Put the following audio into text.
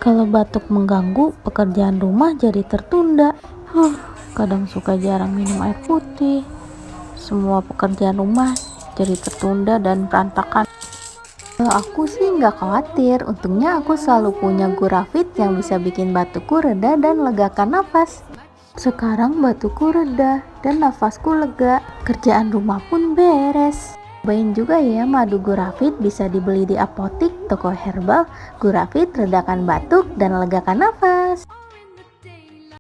Kalau batuk mengganggu, pekerjaan rumah jadi tertunda. Kadang suka jarang minum air putih. Semua pekerjaan rumah jadi tertunda dan berantakan. Kalau aku sih nggak khawatir, untungnya aku selalu punya Gurafit yang bisa bikin batukku reda dan legakan nafas. Sekarang batukku reda dan nafasku lega, kerjaan rumah pun beres. Cobain juga ya madu Gurafit, bisa dibeli di apotik, toko herbal. Gurafit redakan batuk dan legakan nafas.